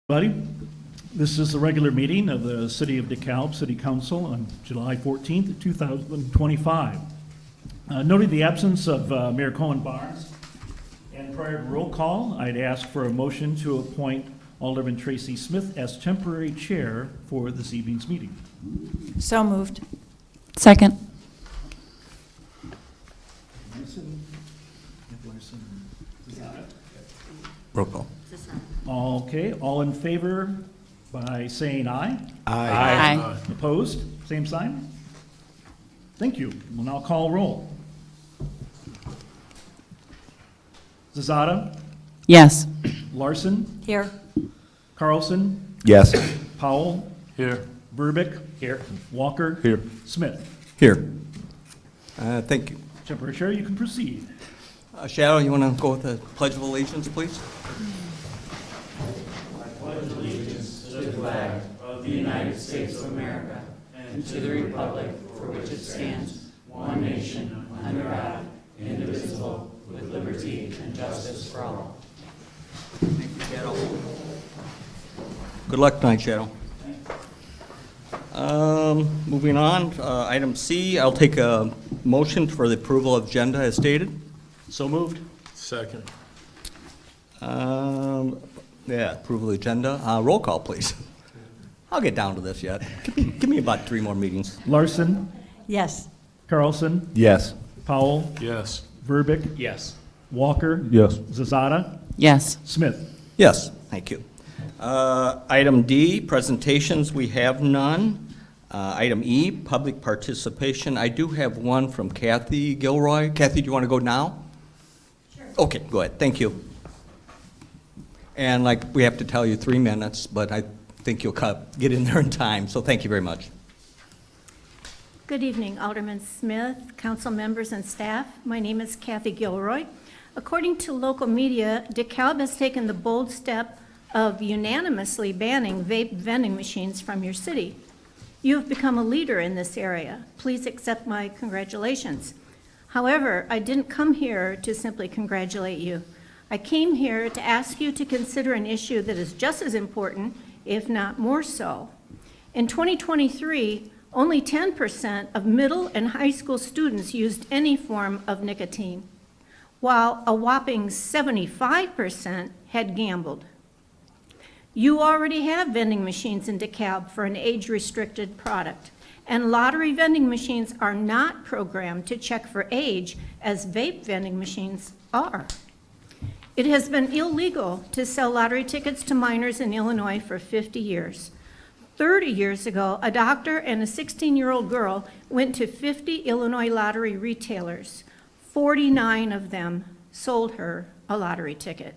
Everybody, this is the regular meeting of the City of DeKalb City Council on July 14th, 2025. Noting the absence of Mayor Cohen Barnes, and prior to roll call, I'd ask for a motion to appoint Alderman Tracy Smith as temporary chair for this evening's meeting. So moved. Second. Roll call. Okay, all in favor by saying aye? Aye. Opposed? Same sign? Thank you. We'll now call roll. Zazada, Yes. Larson, Here. Carlson, Yes. Powell, Here. Burbick. Here. Walker. Here. Smith. Here. Thank you. Temporary chair, you can proceed. Shadow, you want to go with the Pledge of Allegiance, please? Thank you, Shadow. Good luck tonight, Shadow. Moving on, item C, I'll take a motion for the approval of agenda as stated. So moved. Second. Yeah, approval of agenda. Roll call, please. I'll get down to this yet. Give me about 3 more meetings. Larson, Yes. Carlson, Yes. Powell, Yes. Burbick. Yes. Walker. Yes. Zazada, Yes. Smith. Yes, thank you. Item D, presentations, we have none. Item E, public participation. I do have one from Kathy Gilroy. Kathy, do you want to go now? Sure. Okay, go ahead, thank you. And like, we have to tell you 3 minutes, but I think you'll get in there in time, so thank you very much. Good evening, Alderman Smith, council members, and staff. My name is Kathy Gilroy. According to local media, DeKalb has taken the bold step of unanimously banning vape vending machines from your city. You have become a leader in this area. Please accept my congratulations. However, I didn't come here to simply congratulate you. I came here to ask you to consider an issue that is just as important, if not more so. In 2023, only 10% of middle and high school students used any form of nicotine, while a whopping 75% had gambled. You already have vending machines in DeKalb for an age-restricted product, and lottery vending machines are not programmed to check for age as vape vending machines are. It has been illegal to sell lottery tickets to minors in Illinois for 50 years. 30 years ago, a doctor and a 16-year-old girl went to 50 Illinois lottery retailers. 49 of them sold her a lottery ticket.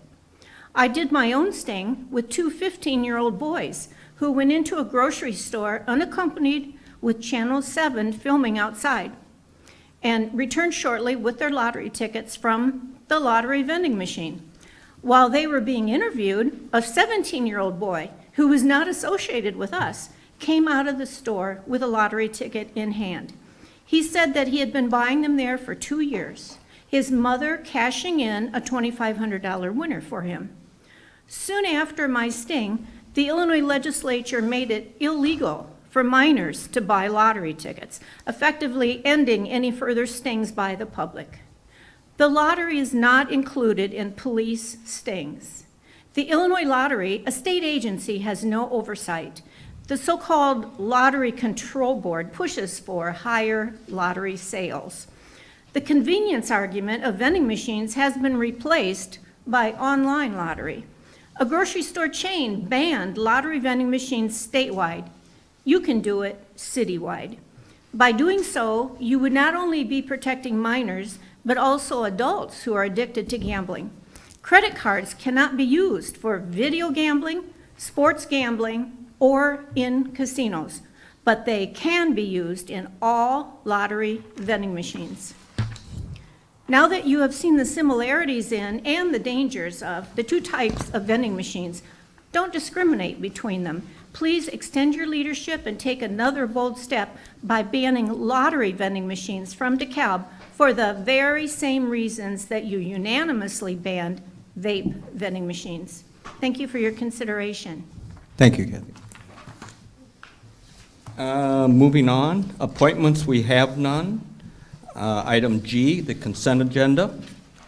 I did my own sting with 2 15-year-old boys who went into a grocery store unaccompanied with Channel 7 filming outside and returned shortly with their lottery tickets from the lottery vending machine. While they were being interviewed, a 17-year-old boy who was not associated with us came out of the store with a lottery ticket in hand. He said that he had been buying them there for 2 years, his mother cashing in a $2,500 winner for him. Soon after my sting, the Illinois legislature made it illegal for minors to buy lottery tickets, effectively ending any further stings by the public. The lottery is not included in police stings. The Illinois Lottery, a state agency, has no oversight. The so-called Lottery Control Board pushes for higher lottery sales. The convenience argument of vending machines has been replaced by online lottery. A grocery store chain banned lottery vending machines statewide. You can do it citywide. By doing so, you would not only be protecting minors, but also adults who are addicted to gambling. Credit cards cannot be used for video gambling, sports gambling, or in casinos, but they can be used in all lottery vending machines. Now that you have seen the similarities in and the dangers of the 2 types of vending machines, don't discriminate between them. Please extend your leadership and take another bold step by banning lottery vending machines from DeKalb for the very same reasons that you unanimously banned vape vending machines. Thank you for your consideration. Thank you, Kathy. Moving on, appointments, we have none. Item G, the consent agenda.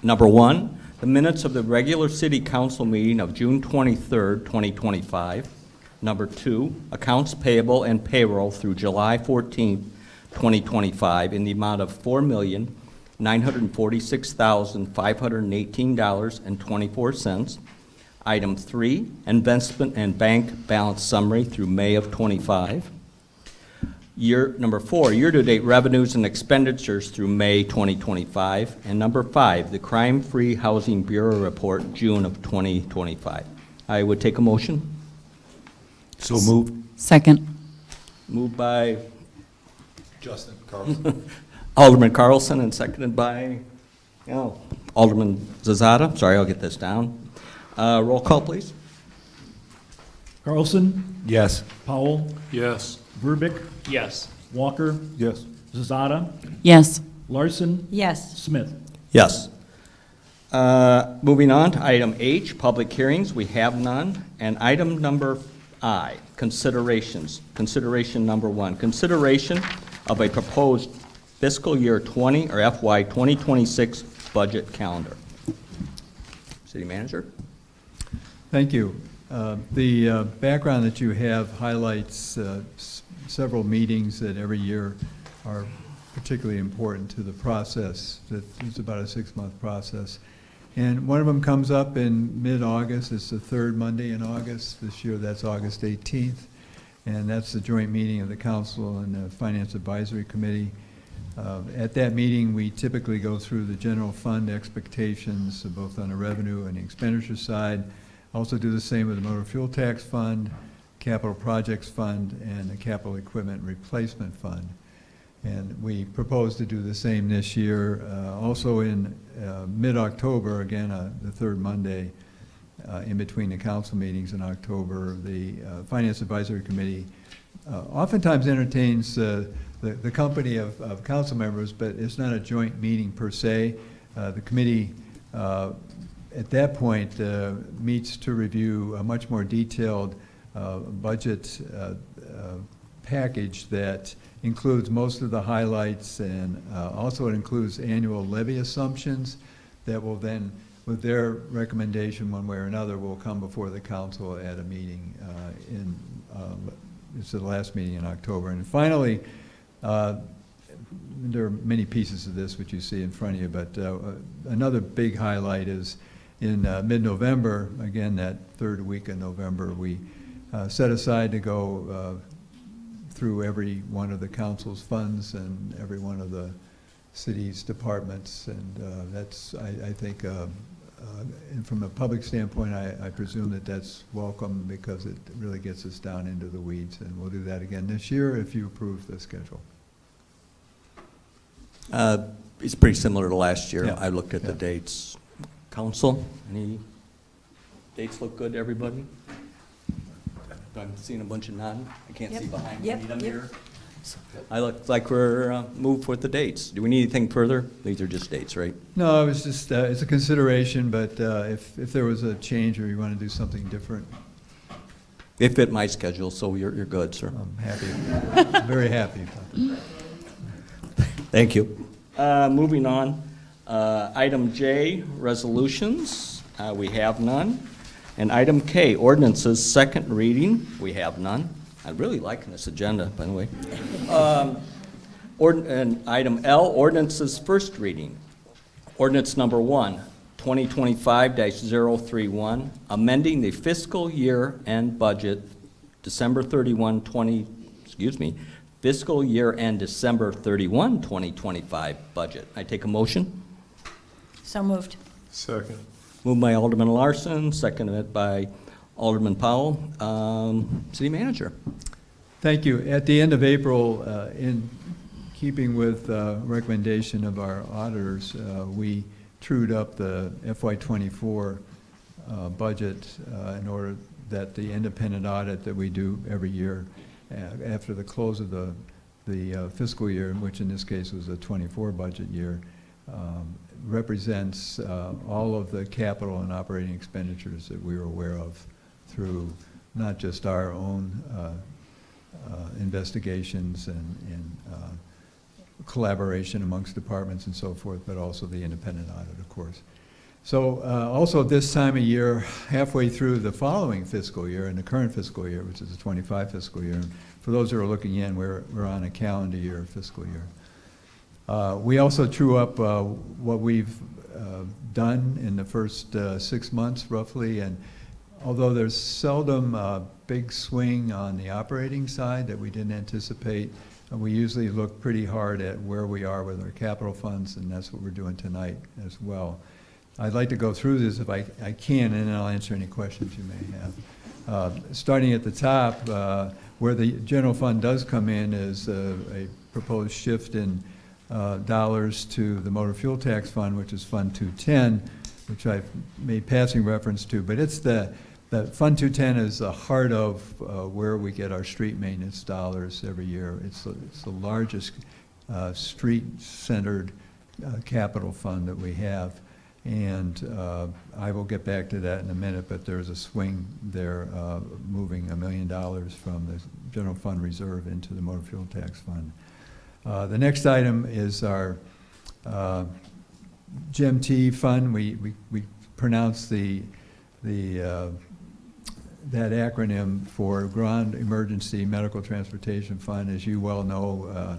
Number 1, the minutes of the regular city council meeting of June 23rd, 2025. Number 2, accounts payable and payroll through July 14th, 2025 in the amount of $4,946,518.24. Item 3, investment and bank balance summary through May of 25. Number 4, year-to-date revenues and expenditures through May 2025. And number 5, the Crime-Free Housing Bureau report, June of 2025. I would take a motion. So moved. Second. Moved by Justin Carlson. Alderman Carlson and seconded by Alderman Zazada. Sorry, I'll get this down. Roll call, please. Carlson, Yes. Powell, Yes. Verbic, Yes. Walker, Yes. Zazada, Yes. Larson, Yes. Smith. Yes. Moving on to item H, public hearings, we have none. And item number I, considerations. Consideration number 1, consideration of a proposed fiscal year 20 or FY 2026 budget calendar. City Manager? Thank you. The background that you have highlights several meetings that every year are particularly important to the process. It's about a 6-month process. And one of them comes up in mid-August. It's the third Monday in August. This year, that's August 18th. And that's the joint meeting of the Council and the Finance Advisory Committee. At that meeting, we typically go through the general fund expectations, both on the revenue and the expenditure side. Also do the same with the motor fuel tax fund, capital projects fund, and the capital equipment replacement fund. And we propose to do the same this year. Also in mid-October, again, the third Monday in between the council meetings in October, the Finance Advisory Committee oftentimes entertains the company of council members, but it's not a joint meeting per se. The committee at that point meets to review a much more detailed budget package that includes most of the highlights, and also it includes annual levy assumptions that will then, with their recommendation one way or another, will come before the council at a meeting it's the last meeting in October. And finally, there are many pieces of this which you see in front of you, but another big highlight is in mid-November, again that third week of November, we set aside to go through every one of the council's funds and every one of the city's departments, and that's, I think, and from a public standpoint, I presume that that's welcome because it really gets us down into the weeds, and we'll do that again this year if you approve the schedule. It's pretty similar to last year. Yeah. I looked at the dates. Council, any dates look good to everybody? I'm seeing a bunch of nodding. I can't see behind me. Need them here. I look like we're moved with the dates. Do we need anything further? These are just dates, right? No, it was just, it's a consideration, but if there was a change or you want to do something different, They fit my schedule, so you're good, sir. I'm happy, very happy about that. Thank you. Moving on, item J, resolutions, we have none. And item K, ordinances, second reading, we have none. I'm really liking this agenda, by the way. And item L, ordinances, first reading. Ordinance number 1, 2025-031, amending the fiscal year end budget, December 31, fiscal year end December 31, 2025 budget. I take a motion. So moved. Second. Moved by Alderman Larson, seconded by Alderman Powell. City Manager. Thank you. At the end of April, in keeping with recommendation of our auditors, we trued up the FY24 budget in order that the independent audit that we do every year after the close of the fiscal year, which in this case was a 24 budget year, represents all of the capital and operating expenditures that we were aware of through not just our own investigations and collaboration amongst departments and so forth, but also the independent audit, of course. So also this time of year, halfway through the following fiscal year, in the current fiscal year, which is the 25 fiscal year, for those who are looking in, we're on a calendar year, fiscal year. We also true up what we've done in the first 6 months roughly, and although there's seldom a big swing on the operating side that we didn't anticipate, we usually look pretty hard at where we are with our capital funds, and that's what we're doing tonight as well. I'd like to go through this if I can, and then I'll answer any questions you may have. Starting at the top, where the general fund does come in is a proposed shift in dollars to the motor fuel tax fund, which is Fund 210, which I've made passing reference to, but it's the Fund 210 is the heart of where we get our street maintenance dollars every year. It's the largest street-centered capital fund that we have. And I will get back to that in a minute, but there's a swing there moving $1 million from the general fund reserve into the motor fuel tax fund. The next item is our GEMT fund. We pronounce that acronym for Ground Emergency Medical Transportation Fund. As you well know,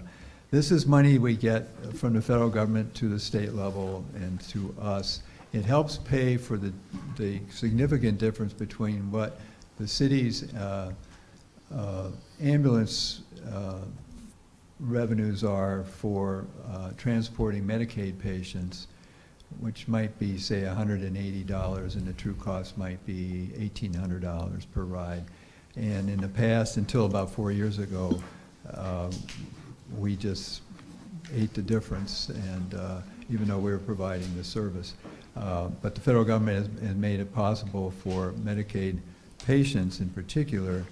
this is money we get from the federal government to the state level and to us. It helps pay for the significant difference between what the city's ambulance revenues are for transporting Medicaid patients, which might be, say, $180, and the true cost might be $1,800 per ride. And in the past, until about 4 years ago, we just ate the difference, and even though we were providing the service. But the federal government has made it possible for Medicaid patients in particular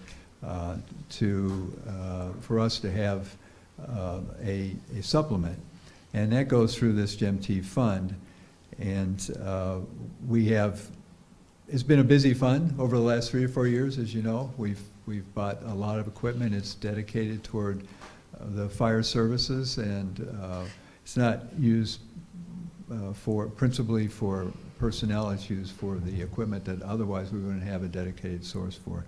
for us to have a supplement. And that goes through this GEMT fund. And it's been a busy fund over the last 3 or 4 years, as you know. We've bought a lot of equipment. It's dedicated toward the fire services, and it's not used principally for personnel. It's used for the equipment that otherwise we wouldn't have a dedicated source for.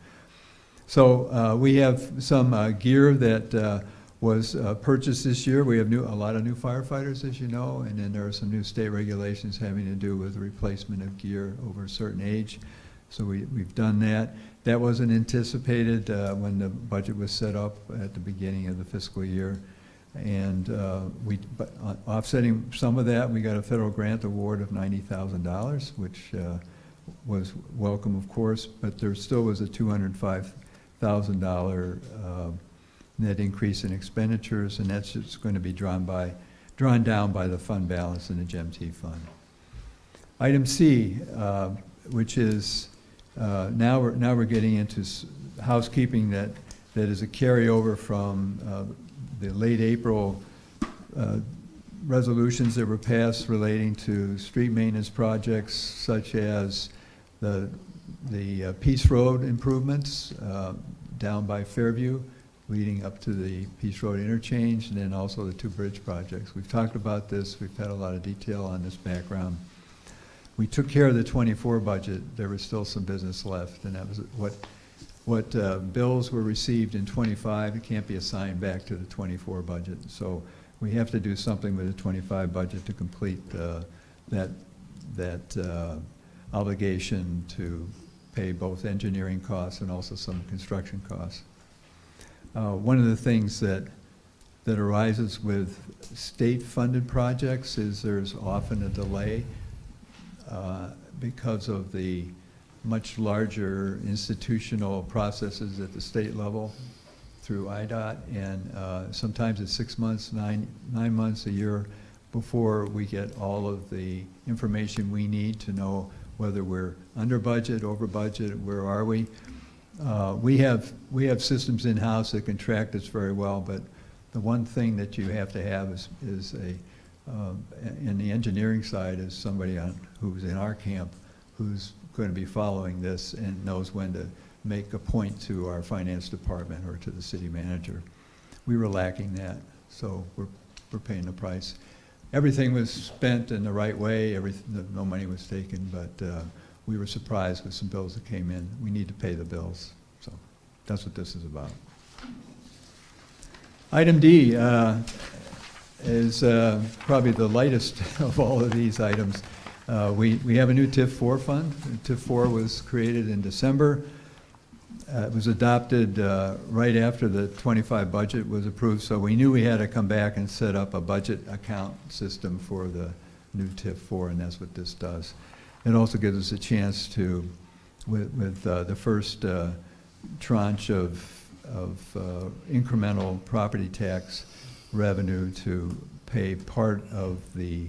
So we have some gear that was purchased this year. We have a lot of new firefighters, as you know, and then there are some new state regulations having to do with the replacement of gear over a certain age. So we've done that. That wasn't anticipated when the budget was set up at the beginning of the fiscal year. And but offsetting some of that, we got a federal grant award of $90,000, which was welcome, of course, but there still was a $205,000 net increase in expenditures, and that's just going to be drawn down by the fund balance in the GEMT fund. Item C, which is now we're getting into housekeeping that is a carryover from the late April resolutions that were passed relating to street maintenance projects, such as the Peace Road improvements down by Fairview, leading up to the Peace Road interchange, and then also the 2 bridge projects. We've talked about this. We've had a lot of detail on this background. We took care of the 24 budget. There was still some business left, and that was what bills were received in 25. It can't be assigned back to the 24 budget. So we have to do something with the 25 budget to complete that obligation to pay both engineering costs and also some construction costs. One of the things that arises with state-funded projects is there's often a delay because of the much larger institutional processes at the state level through IDOT, and sometimes it's 6 months, 9 months, a year before we get all of the information we need to know whether we're under budget, over budget, where are we. We have systems in-house that can track this very well, but the one thing that you have to have is in the engineering side, is somebody who's in our camp who's going to be following this and knows when to make a point to our finance department or to the city manager. We were lacking that, so we're paying the price. Everything was spent in the right way, no money was taken, but we were surprised with some bills that came in. We need to pay the bills, so that's what this is about. Item D is probably the lightest of all of these items. We have a new TIF 4 fund. TIF 4 was created in December. It was adopted right after the 25 budget was approved, so we knew we had to come back and set up a budget account system for the new TIF 4, and that's what this does. It also gives us a chance to, with the first tranche of incremental property tax revenue, to pay part of the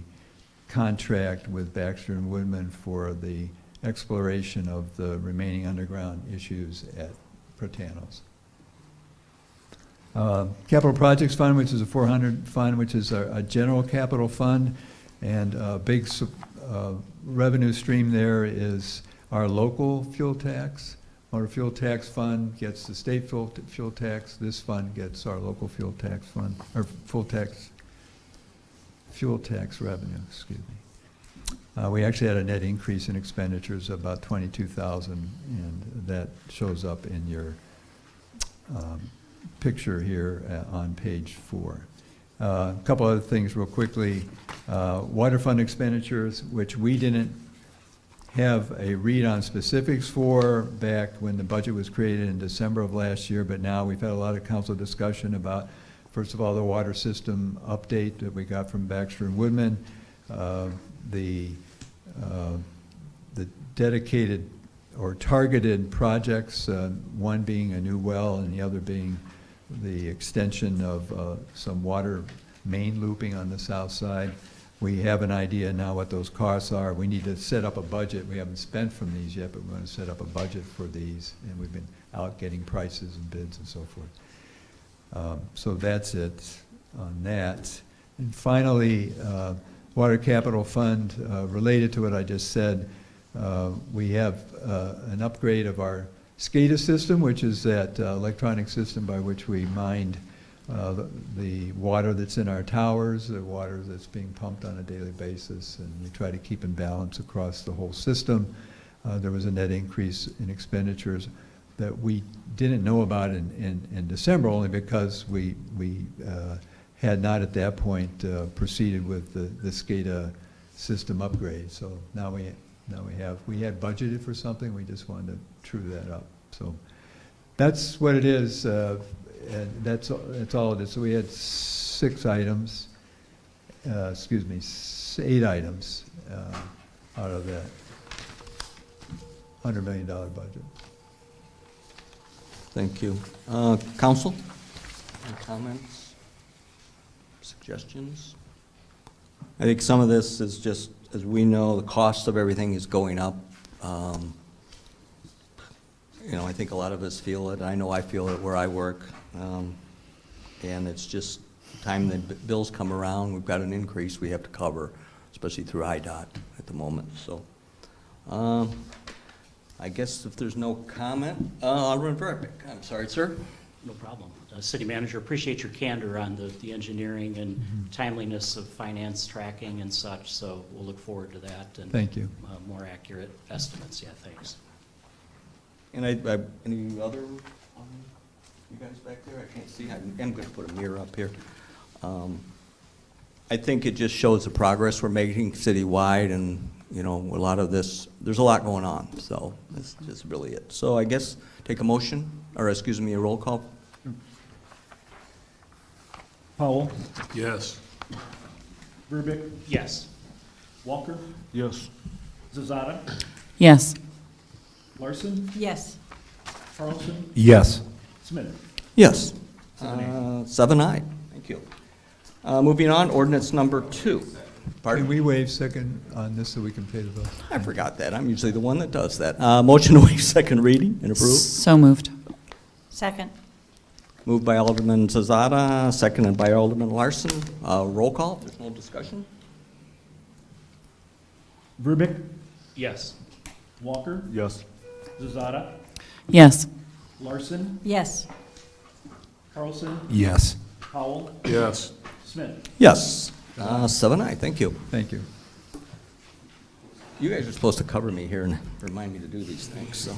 contract with Baxter and Woodman for the exploration of the remaining underground issues at Protanos. Capital Projects Fund, which is a 400 fund, which is a general capital fund, and a big revenue stream there is our local fuel tax. Motor fuel tax fund gets the state fuel tax. This fund gets our local fuel tax fund, or fuel tax revenue, excuse me. We actually had a net increase in expenditures of about $22,000, and that shows up in your picture here on page 4. A couple other things real quickly. Water fund expenditures, which we didn't have a read on specifics for back when the budget was created in December of last year, but now we've had a lot of council discussion about, first of all, the water system update that we got from Baxter and Woodman, the dedicated or targeted projects, one being a new well and the other being the extension of some water main looping on the south side. We have an idea now what those costs are. We need to set up a budget. We haven't spent from these yet, but we're going to set up a budget for these, and we've been out getting prices and bids and so forth. So that's it on that. And finally, Water Capital Fund, related to what I just said, we have an upgrade of our SCADA system, which is that electronic system by which we mined the water that's in our towers, the water that's being pumped on a daily basis, and we try to keep in balance across the whole system. There was a net increase in expenditures that we didn't know about in December, only because we had not at that point proceeded with the SCADA system upgrade. So now we had budgeted for something, we just wanted to true that up. So that's what it is, and that's all it is. So we had 8 items out of that $100 million budget. Thank you. Council, any comments, suggestions? I think some of this is just, as we know, the cost of everything is going up. I think a lot of us feel it. I know I feel it where I work. And it's just time the bills come around, we've got an increase we have to cover, especially through IDOT at the moment. So I guess if there's no comment, Alderman Verbeck. I'm sorry, sir. No problem. City Manager, appreciate your candor on the engineering and timeliness of finance tracking and such, so we'll look forward to that. And Thank you. more accurate estimates, yeah, thanks. And any other, you guys back there? I can't see. I'm going to put a mirror up here. I think it just shows the progress we're making citywide, and, a lot of this, there's a lot going on, so that's just really it. So I guess take a motion, or excuse me, a roll call. Powell, Yes. Verbic, Yes. Walker, Yes. Zazada, Yes. Larson, Yes. Carlson, Yes. Smith. Yes. 7-8. 7-9. Thank you. Moving on, ordinance number 2. Can Pardon? we waive second on this so we can pay the bill? I forgot that. I'm usually the one that does that. Motion to waive second reading and approve. So moved. Second. Moved by Alderman Zazada, seconded by Alderman Larson. Roll call, if there's no discussion. Verbic, Yes. Walker, Yes. Zazada, Yes. Larson, Yes. Carlson, Yes. Powell, Yes. Smith. Yes. 7-0, thank you. Thank you. You guys are supposed to cover me here and remind me to do these things, so.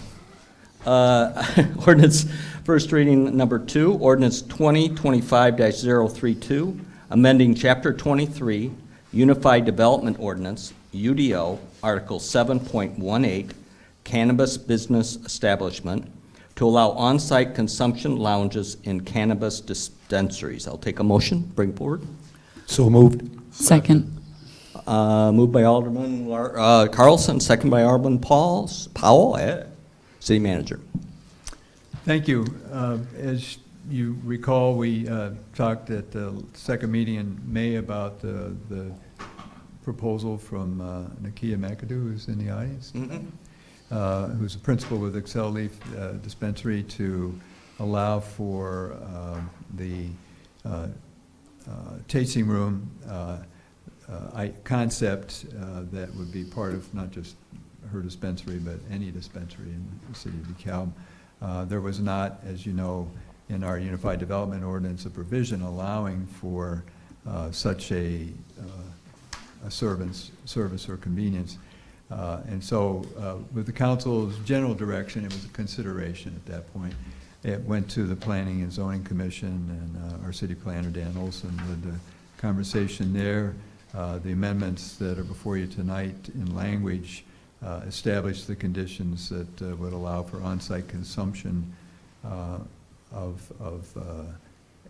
Ordinance, first reading number 2, ordinance 2025-032, amending Chapter 23, Unified Development Ordinance, UDO, Article 7.18, Cannabis Business Establishment, to allow on-site consumption lounges in cannabis dispensaries. I'll take a motion, bring forward. So moved. Second. Moved by Alderman Carlson, second by Alderman Powell. City Manager. Thank you. As you recall, we talked at the second meeting in May about the proposal from Nakia McAdoo, who's in the audience, who's a principal with Excel Leaf Dispensary, to allow for the tasting room concept that would be part of not just her dispensary, but any dispensary in the city of DeKalb. There was not, as you know, in our Unified Development Ordinance, a provision allowing for such a service or convenience. And so with the council's general direction, it was a consideration at that point. It went to the Planning and Zoning Commission, and our city planner, Dan Olson, led the conversation there. The amendments that are before you tonight in language establish the conditions that would allow for on-site consumption of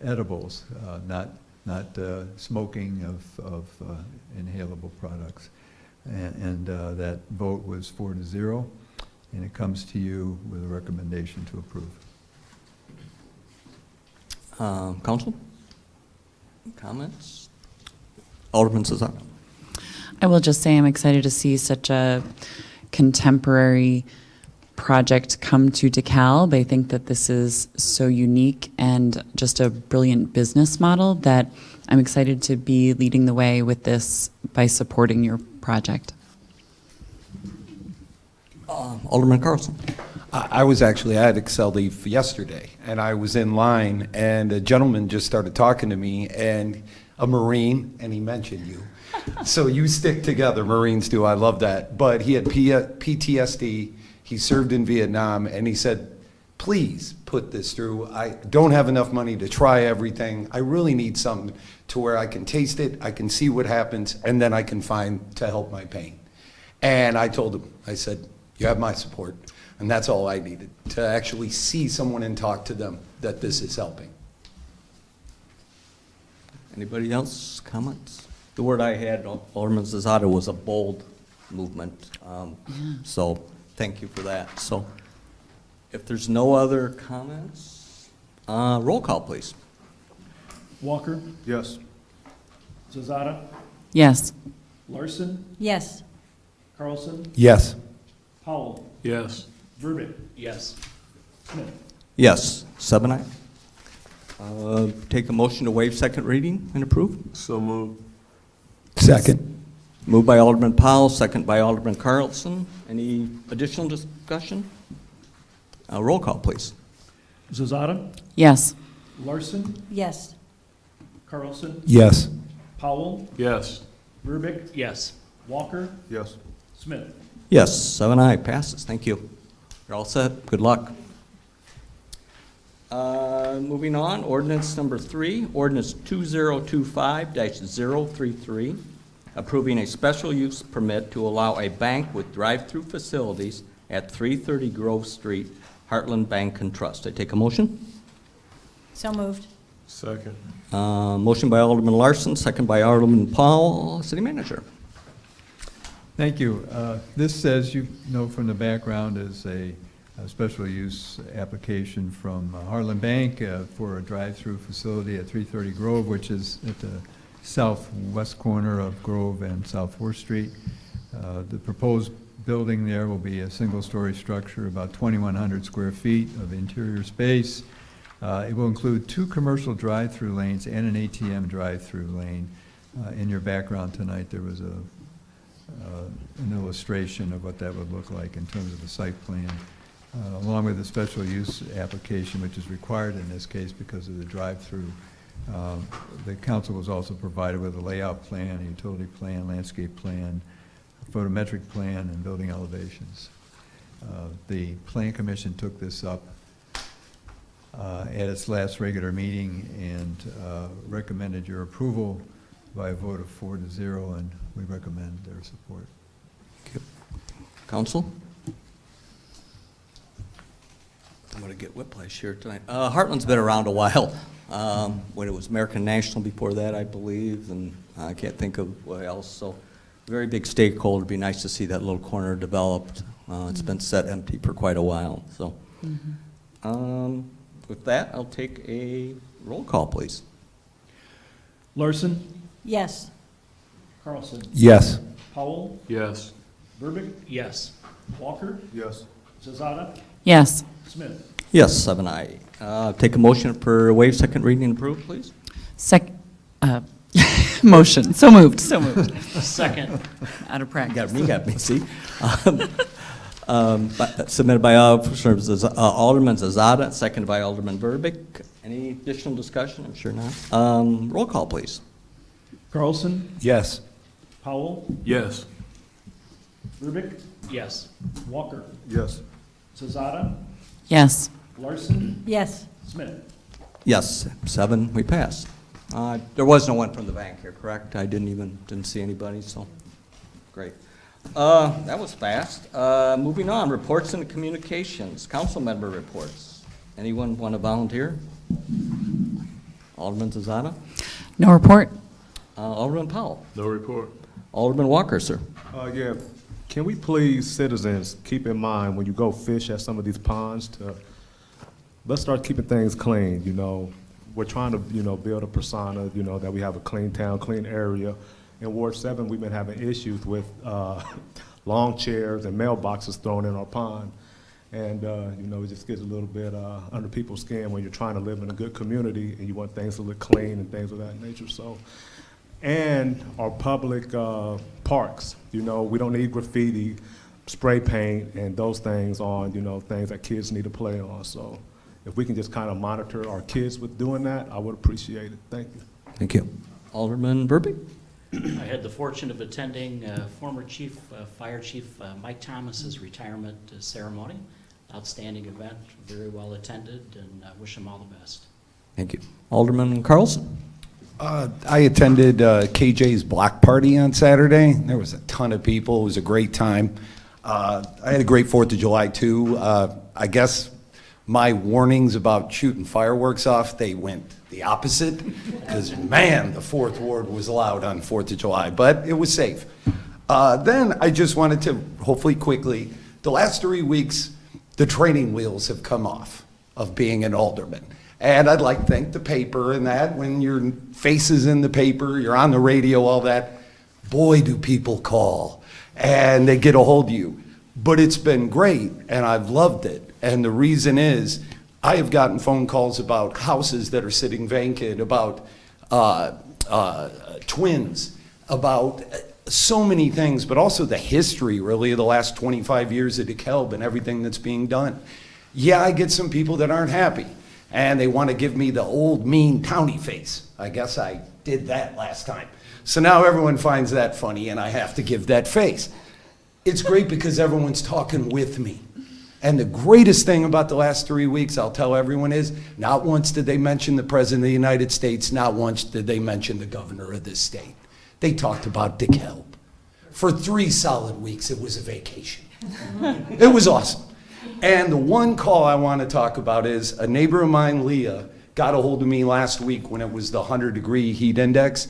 edibles, not smoking of inhalable products. And that vote was 4-0, and it comes to you with a recommendation to approve. Council? Comments? Alderman Cesar. I will just say I'm excited to see such a contemporary project come to DeKalb. I think that this is so unique and just a brilliant business model that I'm excited to be leading the way with this by supporting your project. Alderman Carlson. I was actually at Excel Leaf yesterday, and I was in line, and a gentleman just started talking to me, and a Marine, and he mentioned you. So you stick together, Marines do, I love that. But he had PTSD, he served in Vietnam, and he said, please put this through. I don't have enough money to try everything. I really need something to where I can taste it, I can see what happens, and then I can find to help my pain. And I told him, I said, you have my support. And that's all I needed, to actually see someone and talk to them that this is helping. Anybody else? Comments? The word I had, Alderman Zazada, was a bold movement. So thank you for that. So if there's no other comments, roll call, please. Walker, Yes. Zazada, Yes. Larson, Yes. Carlson, Yes. Powell, Yes. Verbic, Yes. Smith. Yes, 7-0. Take a motion to waive second reading and approve. So moved. Second. Moved by Alderman Powell, second by Alderman Carlson. Any additional discussion? Roll call, please. Zazada, Yes. Larson, Yes. Carlson, Yes. Powell, Yes. Verbic, Yes. Walker, Yes. Smith. Yes, 7-0 passes. Thank you. You're all set. Good luck. Moving on, ordinance number 3, ordinance 2025-033, approving a special use permit to allow a bank with drive-through facilities at 330 Grove Street, Heartland Bank and Trust. I take a motion. So moved. Second. Motion by Alderman Larson, second by Alderman Powell. City Manager. Thank you. This, as you know from the background, is a special use application from Heartland Bank for a drive-through facility at 330 Grove, which is at the southwest corner of Grove and South 4th Street. The proposed building there will be a single-story structure, about 2,100 square feet of interior space. It will include 2 commercial drive-through lanes and an ATM drive-through lane. In your background tonight, there was an illustration of what that would look like in terms of the site plan. along with the special use application, which is required in this case because of the drive-through. The council was also provided with a layout plan, a utility plan, landscape plan, a photometric plan, and building elevations. The Plan Commission took this up at its last regular meeting and recommended your approval by a vote of 4-0, and we recommend their support. Council? I'm going to get whiplash here tonight. Heartland's been around a while. When it was American National before that, I believe, and I can't think of what else. So, very big stakeholder. It'd be nice to see that little corner developed. It's been set empty for quite a while. So, with that, I'll take a roll call, please. Larson, Yes. Carlson, Yes. Powell, Yes. Verbic, Yes. Walker, Yes. Zazada, Yes. Smith. Yes, 7-I. Take a motion for waive second reading and approve, please. Motion, so moved, so moved. Second. Out of practice. Got me, see? Submitted by Alderman Zazada, seconded by Alderman Verbic. Any additional discussion? I'm sure not. Roll call, please. Carlson, Yes. Powell, Yes. Verbic, Yes. Walker, Yes. Zazada, Yes. Larson, Yes. Smith. Yes, 7, we pass. There was no one from the bank here, correct? I didn't see anybody, so, great. That was fast. Moving on, reports and communications, council member reports. Anyone want to volunteer? Alderman Zazada? No report? Alderman Powell? No report. Alderman Walker, sir? Yeah, can we please, citizens, keep in mind when you go fish at some of these ponds let's start keeping things clean, you know. We're trying to, build a persona, that we have a clean town, clean area. In Ward 7, we've been having issues with lawn chairs and mailboxes thrown in our pond. And, it just gets a little bit under people's skin when you're trying to live in a good community and you want things to look clean and things of that nature. So, and our public parks, we don't need graffiti, spray paint, and those things on, things that kids need to play on. So if we can just kind of monitor our kids with doing that, I would appreciate it. Thank you. Thank you. Alderman Verbic? I had the fortune of attending former Fire Chief Mike Thomas's retirement ceremony. Outstanding event, very well attended, and I wish him all the best. Thank you. Alderman Carlson? I attended KJ's block party on Saturday. There was a ton of people. It was a great time. I had a great 4th of July, too. I guess my warnings about shooting fireworks off, they went the opposite, because, man, the 4th Ward was loud on 4th of July, but it was safe. Then I just wanted to, hopefully quickly, the last 3 weeks, the training wheels have come off of being an alderman. And I'd like to thank the paper and that. When your face is in the paper, you're on the radio, all that, boy, do people call, and they get a hold of you. But it's been great, and I've loved it. And the reason is, I have gotten phone calls about houses that are sitting vacant, about twins, about so many things, but also the history, really, of the last 25 years of DeKalb and everything that's being done. Yeah, I get some people that aren't happy, and they want to give me the old, mean, towny face. I guess I did that last time. So now everyone finds that funny, and I have to give that face. It's great because everyone's talking with me. And the greatest thing about the last 3 weeks, I'll tell everyone, is not once did they mention the President of the United States, not once did they mention the governor of this state. They talked about DeKalb. For 3 solid weeks, it was a vacation. It was awesome. And the one call I want to talk about is a neighbor of mine, Leah, got a hold of me last week when it was the 100-degree heat index.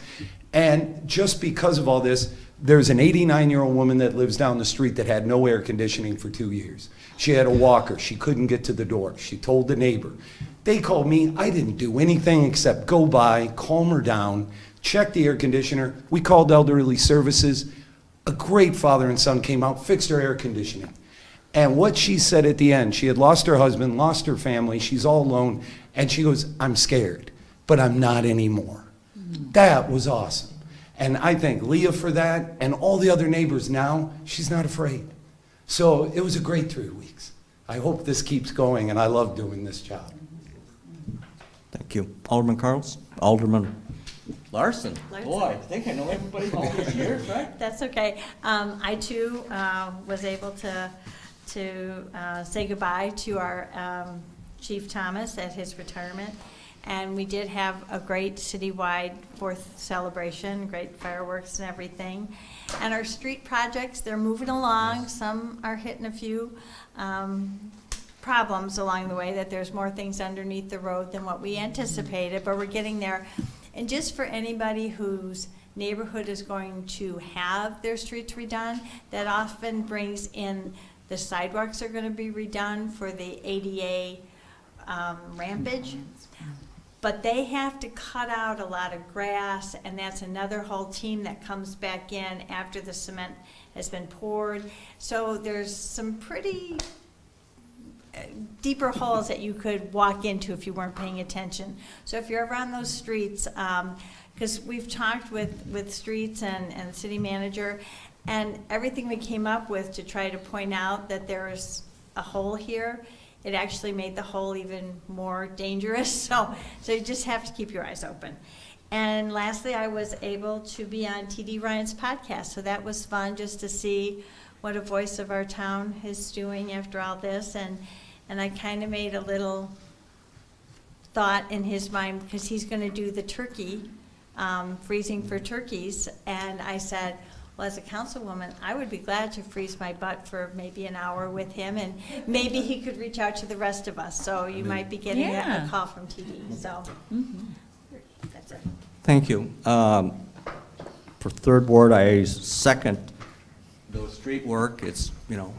And just because of all this, there's an 89-year-old woman that lives down the street that had no air conditioning for 2 years. She had a walker. She couldn't get to the door. She told the neighbor. They called me. I didn't do anything except go by, calm her down, check the air conditioner. We called Elderly Services. A great father and son came out, fixed her air conditioning. And what she said at the end, she had lost her husband, lost her family, she's all alone, and she goes, I'm scared, but I'm not anymore. That was awesome. And I thank Leah for that, and all the other neighbors now, she's not afraid. So it was a great 3 weeks. I hope this keeps going, and I love doing this job. Thank you. Alderman Carls? Alderman Larson? Larson. Boy, I think I know everybody all these years, right? That's okay. I too was able to say goodbye to our Chief Thomas at his retirement. And we did have a great citywide 4th celebration, great fireworks and everything. And our street projects, they're moving along. Some are hitting a few problems along the way, that there's more things underneath the road than what we anticipated, but we're getting there. And just for anybody whose neighborhood is going to have their streets redone, that often brings in the sidewalks are going to be redone for the ADA rampage. But they have to cut out a lot of grass, and that's another whole team that comes back in after the cement has been poured. So there's some pretty deeper holes that you could walk into if you weren't paying attention. So if you're around those streets, because we've talked with streets and the city manager, and everything we came up with to try to point out that there's a hole here, it actually made the hole even more dangerous. So you just have to keep your eyes open. And lastly, I was able to be on TD Ryan's podcast, so that was fun just to see what a voice of our town is doing after all this. And I kind of made a little thought in his mind, because he's going to do the turkey, freezing for turkeys. And I said, well, as a councilwoman, I would be glad to freeze my butt for maybe an hour with him, and maybe he could reach out to the rest of us. So you might be getting Yeah. a call from TD. So that's it. Thank you. For Third Ward, I second the street work. It's,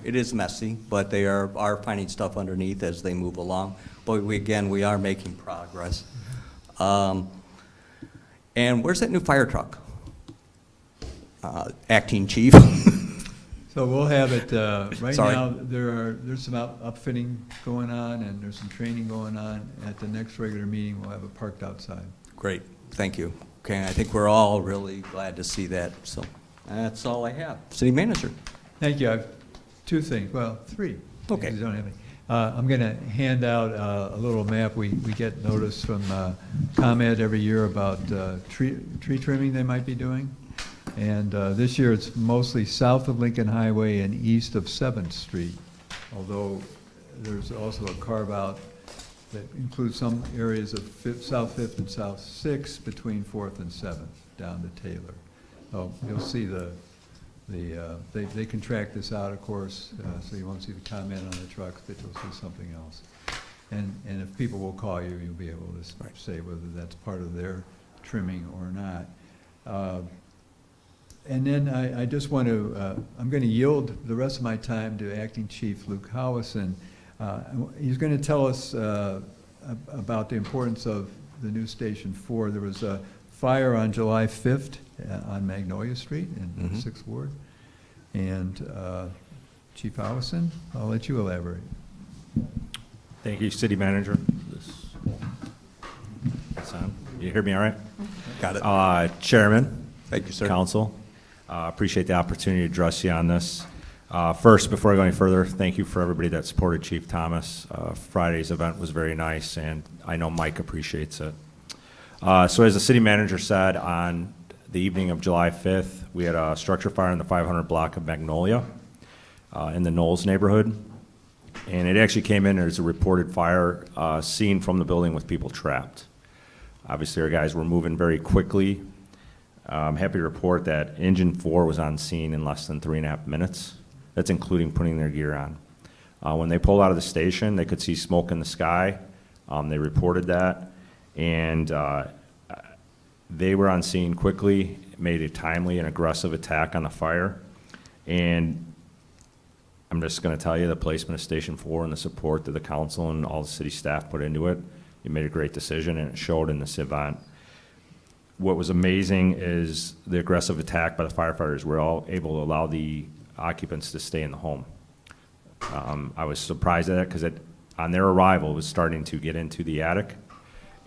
it is messy, but they are finding stuff underneath as they move along. But we are making progress. And where's that new fire truck? Acting chief. So we'll have it, right Sorry. now, there's some upfitting going on, and there's some training going on. At the next regular meeting, we'll have it parked outside. Great, thank you. Okay, I think we're all really glad to see that, so that's all I have. City manager. Thank you. I have 2 things, well, 3. Okay. Because you don't have any. I'm going to hand out a little map. We get notice from ComEd every year about tree trimming they might be doing. And this year, it's mostly south of Lincoln Highway and east of 7th Street, although there's also a carve-out that includes some areas of South 5th and South 6th between 4th and 7th down to Taylor. So you'll see they contract this out, of course, so you won't see the comment on the trucks, but you'll see something else. And if people will call you, you'll be able to say whether that's part of their trimming or not. And then I just want to, I'm going to yield the rest of my time to Acting Chief Luke Howison. He's going to tell us about the importance of the new Station 4. There was a fire on July 5th on Magnolia Street in 6th Ward. And Chief Howison, I'll let you elaborate. Thank you, City Manager. You hear me all right? Got it. Chairman. Thank you, sir. Council. Appreciate the opportunity to address you on this. First, before I go any further, thank you for everybody that supported Chief Thomas. Friday's event was very nice, and I know Mike appreciates it. So as the city manager said, on the evening of July 5th, we had a structure fire in the 500 block of Magnolia in the Knowles neighborhood. And it actually came in as a reported fire seen from the building with people trapped. Obviously, our guys were moving very quickly. I'm happy to report that Engine 4 was on scene in less than 3.5 minutes. That's including putting their gear on. When they pulled out of the station, they could see smoke in the sky. They reported that. And they were on scene quickly, made a timely and aggressive attack on the fire. And I'm just going to tell you, the placement of Station 4 and the support that the council and all the city staff put into it, you made a great decision, and it showed in this event. What was amazing is the aggressive attack by the firefighters were all able to allow the occupants to stay in the home. I was surprised at that because on their arrival, it was starting to get into the attic.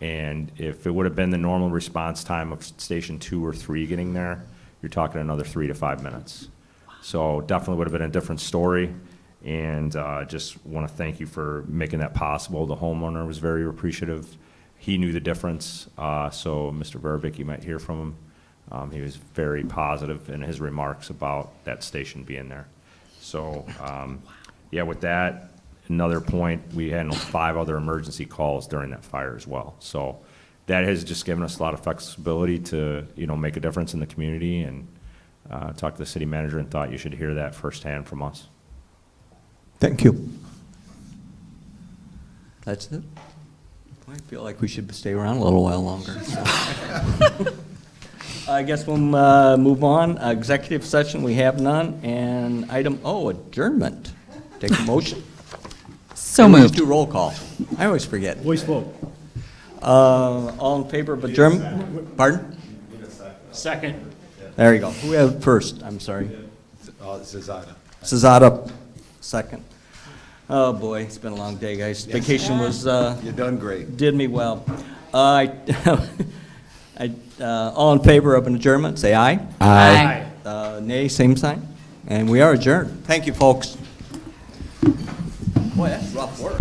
And if it would have been the normal response time of Station 2 or 3 getting there, you're talking another 3 to 5 minutes. So definitely would have been a different story. And just want to thank you for making that possible. The homeowner was very appreciative. He knew the difference, so Mr. Verbeek, you might hear from him. He was very positive in his remarks about that station being there. So, yeah, with that, another point, we handled 5 other emergency calls during that fire as well. So that has just given us a lot of flexibility to, make a difference in the community, and talked to the city manager and thought you should hear that firsthand from us. Thank you. That's it? I feel like we should stay around a little while longer. So. I guess we'll move on. Executive session, we have none. And item O, adjournment. Take a motion. So And we moved. do roll call. I always forget. Voice vote. All in favor of adjournment? Pardon? Second. There you go. Who we have first? I'm sorry. Zazada. Sazada, second. Oh, boy, it's been a long day, guys. Vacation was, You done great. did me well. All in favor of an adjournment, say aye. Aye. Nay, same sign. And we are adjourned. Thank you, folks. Boy, that's rough work.